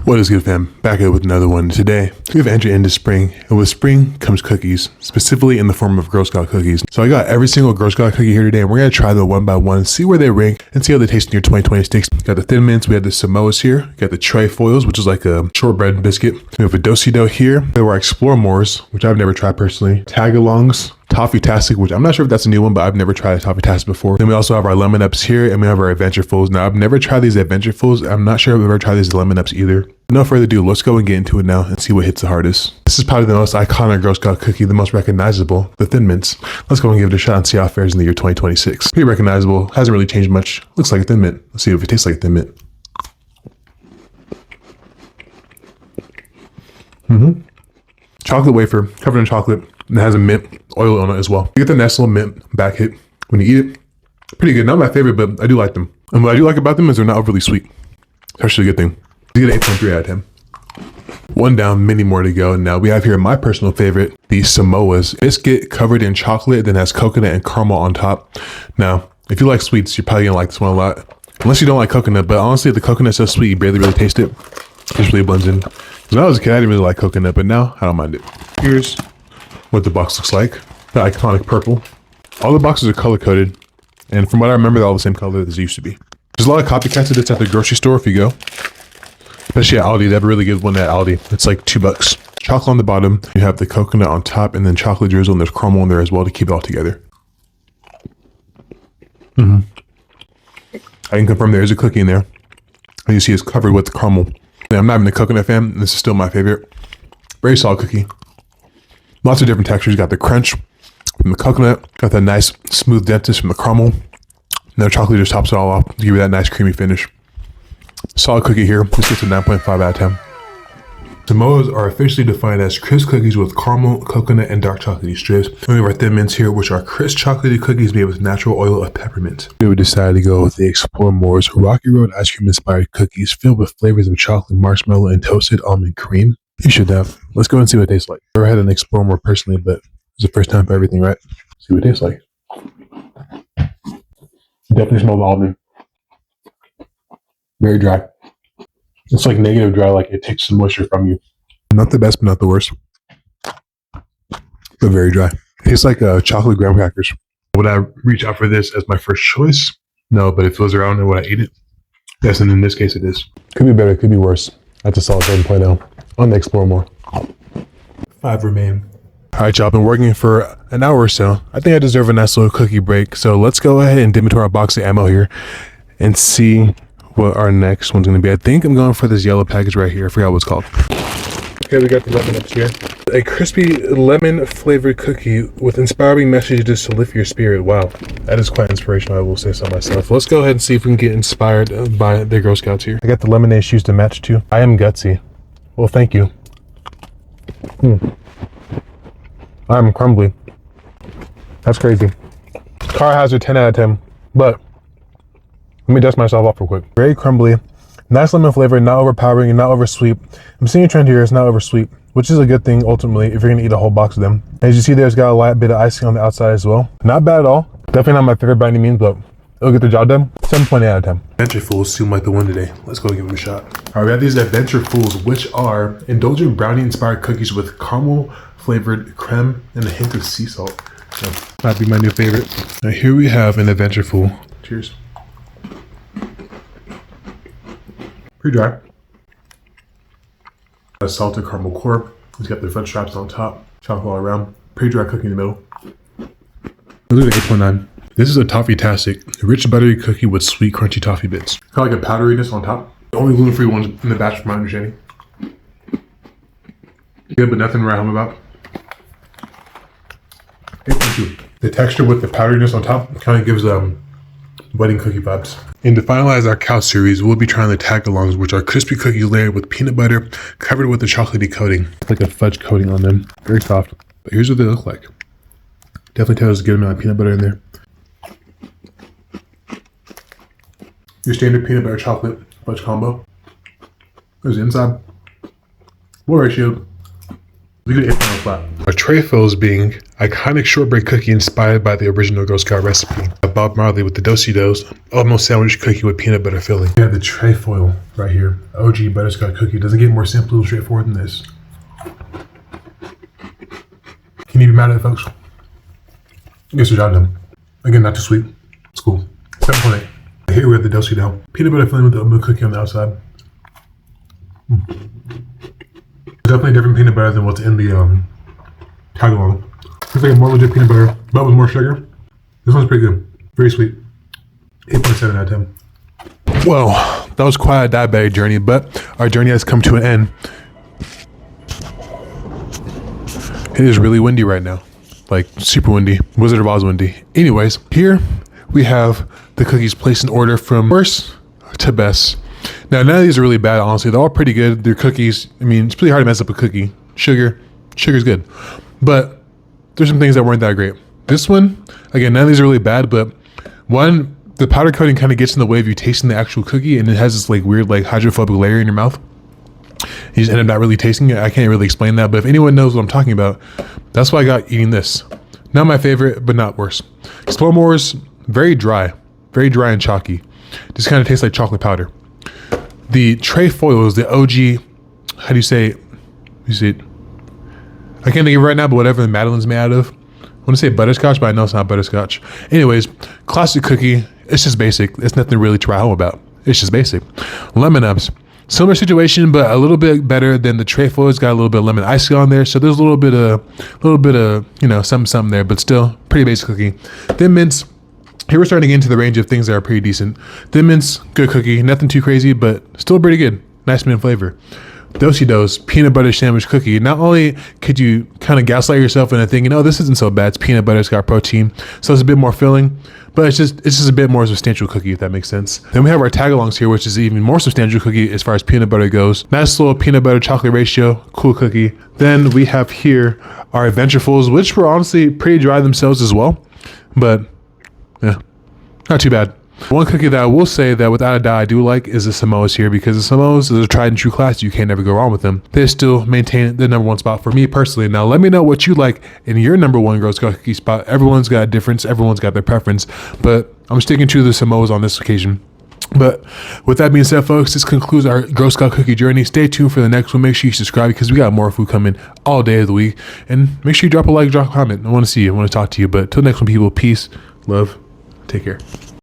What is good, fam? Back up with another one. Today, we have entered into spring, and with spring comes cookies, specifically in the form of Girl Scout cookies. So I got every single Girl Scout cookie here today, and we're going to try them one by one, see where they rank, and see how they taste in your 2026. Got the Thin Mints, we have the Samoas here, got the Trefoils, which is like a shortbread biscuit. We have a Do-Si-Do here, there were Explore Mores, which I've never tried personally, Tagalongs, Toffee-tastic, which I'm not sure if that's a new one, but I've never tried a Toffee-tastic before. Then we also have our Lemon Ups here, and we have our Adventurefuls. Now, I've never tried these Adventurefuls. I'm not sure if I've ever tried these Lemon Ups either. No further ado, let's go and get into it now and see what hits the hardest. This is probably the most iconic Girl Scout cookie, the most recognizable, the Thin Mints. Let's go and give it a shot and see how it fares in the year 2026. Pretty recognizable, hasn't really changed much. Looks like a Thin Mint. Let's see if it tastes like a Thin Mint. Chocolate wafer, covered in chocolate, and it has a mint oil on it as well. You get the nice little mint back hit when you eat it. Pretty good. Not my favorite, but I do like them. And what I do like about them is they're not overly sweet. It's actually a good thing. You get an 8.3 out of 10. One down, many more to go. Now we have here my personal favorite, the Samoas. Biscuit covered in chocolate, then has coconut and caramel on top. Now, if you like sweets, you're probably gonna like this one a lot. Unless you don't like coconut, but honestly, the coconut's so sweet, you barely really taste it. It just really blends in. When I was a kid, I didn't really like coconut, but now I don't mind it. Here's what the box looks like. The iconic purple. All the boxes are color coded, and from what I remember, they're all the same color as they used to be. There's a lot of copycats of this at the grocery store if you go. Especially at Aldi, they have a really good one at Aldi. It's like $2. Chocolate on the bottom, you have the coconut on top, and then chocolate drizzle, and there's caramel in there as well to keep it all together. I can confirm there is a cookie in there. And you see it's covered with caramel. And I'm not even a coconut fan, and this is still my favorite. Very solid cookie. Lots of different textures. You got the crunch from the coconut, got that nice smooth dentist from the caramel. And the chocolate just tops it all off to give you that nice creamy finish. Solid cookie here. This gets a 9.5 out of 10. Samoas are officially defined as crisp cookies with caramel, coconut, and dark chocolatey strips. And we have our Thin Mints here, which are crisp chocolatey cookies made with natural oil of peppermint. We decided to go with the Explore Mores Rocky Road ice cream inspired cookies filled with flavors of chocolate, marshmallow, and toasted almond cream. You should have. Let's go and see what it tastes like. I've never had an Explore More personally, but it's the first time for everything, right? See what it tastes like. Definitely smells almond. Very dry. It's like negative dry, like it takes some moisture from you. Not the best, but not the worst. But very dry. Tastes like chocolate graham crackers. Would I reach out for this as my first choice? No, but if it was around and would I eat it? Yes, and in this case it is. Could be better, could be worse. That's a solid 7.0 on the Explore More. 5 remain. All right, y'all, I've been working for an hour or so. I think I deserve a nice little cookie break. So let's go ahead and dip into our box of ammo here and see what our next one's going to be. I think I'm going for this yellow package right here. I forgot what it's called. Okay, we got the lemon ups here. A crispy lemon flavored cookie with inspiring messages to lift your spirit. Wow, that is quite inspirational, I will say so myself. Let's go ahead and see if we can get inspired by the Girl Scouts here. I got the lemonade shoes to match too. I am gutsy. Well, thank you. I'm crumbly. That's crazy. Car hazard 10 out of 10, but let me dust myself off real quick. Very crumbly, nice lemon flavor, not overpowering and not over sweet. I'm seeing a trend here, it's not over sweet, which is a good thing ultimately if you're gonna eat a whole box of them. As you see, there's got a light bit of icing on the outside as well. Not bad at all. Definitely not my favorite by any means, but it'll get the job done. 7.8 out of 10. Adventurefuls seem like the one today. Let's go give them a shot. All right, we have these Adventurefuls, which are indulgent brownie inspired cookies with caramel flavored creme and a hint of sea salt. So that'd be my new favorite. Now here we have an Adventureful. Cheers. Pretty dry. A salted caramel core. It's got the French straps on top. Chocolate all around. Pretty dry cookie in the middle. Look at 8.9. This is a Toffee-tastic, rich buttery cookie with sweet crunchy toffee bits. Kind of like a powderiness on top. The only gluten-free ones in the batch from my understanding. Good, but nothing to write home about. 8.2. The texture with the powderiness on top kind of gives wedding cookie vibes. And to finalize our cow series, we'll be trying the Tagalongs, which are crispy cookies layered with peanut butter, covered with a chocolatey coating. It's like a fudge coating on them. Very soft. But here's what they look like. Definitely tell there's a good amount of peanut butter in there. Your standard peanut butter chocolate fudge combo. There's the inside. Well ratioed. Look at 8.0 flat. Our tray fills being iconic shortbread cookie inspired by the original Girl Scout recipe. Bob Marley with the Do-Si-Do's almost sandwich cookie with peanut butter filling. We have the tray foil right here. OG butterscotch cookie. Doesn't get more simple and straightforward than this. Can you be mad at it, folks? Guess your job done. Again, not too sweet. It's cool. 7.8. Here we have the Do-Si-Do. Peanut butter filling with the oatmeal cookie on the outside. Definitely different peanut butter than what's in the tag along. It's like more legit peanut butter, but with more sugar. This one's pretty good. Very sweet. 8.7 out of 10. Well, that was quite a diabetic journey, but our journey has come to an end. It is really windy right now. Like super windy. Wizard of Oz windy. Anyways, here we have the cookies placed in order from worst to best. Now, none of these are really bad, honestly. They're all pretty good. They're cookies. I mean, it's pretty hard to mess up a cookie. Sugar's good. But there's some things that weren't that great. This one, again, none of these are really bad, but one, the powder coating kind of gets in the way of you tasting the actual cookie, and it has this like weird like hydrophobic layer in your mouth. You just end up not really tasting it. I can't really explain that, but if anyone knows what I'm talking about, that's why I got eating this. Not my favorite, but not worse. Explore very dry and chalky. Just kind of tastes like chocolate powder. The tray foil is the OG, how do you say it? You see it? I can't think of it right now, but whatever the Madeline's made out of. I want to say butterscotch, but I know it's not butterscotch. Anyways, classic cookie. It's just basic. It's nothing really to write home about. It's just basic. Lemon Ups. Similar situation, but a little bit better than the tray foil. It's got a little bit of lemon icing on there, so there's a little bit of you know something there, but still pretty basic cookie. Thin Mints. Here we're starting to get into the range of things that are pretty decent. Thin Mints, good cookie, nothing too crazy, but still pretty good. Nice mint flavor. Do-Si-Do's peanut butter sandwich cookie. Not only could you kind of gaslight yourself into thinking, oh, this isn't so bad. It's peanut butter, it's got protein, so it's a bit more filling, but it's just a bit more substantial cookie, if that makes sense. Then we have our tagalongs here, which is even more substantial cookie as far as peanut butter goes. Nice little peanut butter chocolate ratio, cool cookie. Then we have here our Adventurefuls, which were honestly pretty dry themselves as well, but yeah, not too bad. One cookie that I will say that without a doubt I do like is the Samoas here, because the Samoas is a tried and true classic. You can't ever go wrong with them. They still maintain the number one spot for me personally. Now let me know what you like in your number one Girl Scout cookie spot. Everyone's got a difference. Everyone's got their preference, but I'm sticking to the Samoas on this occasion. But with that being said, folks, this concludes our Girl Scout cookie journey. Stay tuned for the next one. Make sure you subscribe because we got more food coming all day of the week. And make sure you drop a like, drop a comment. I want to see you. I want to talk to you. But till next one, people, peace, love, take care.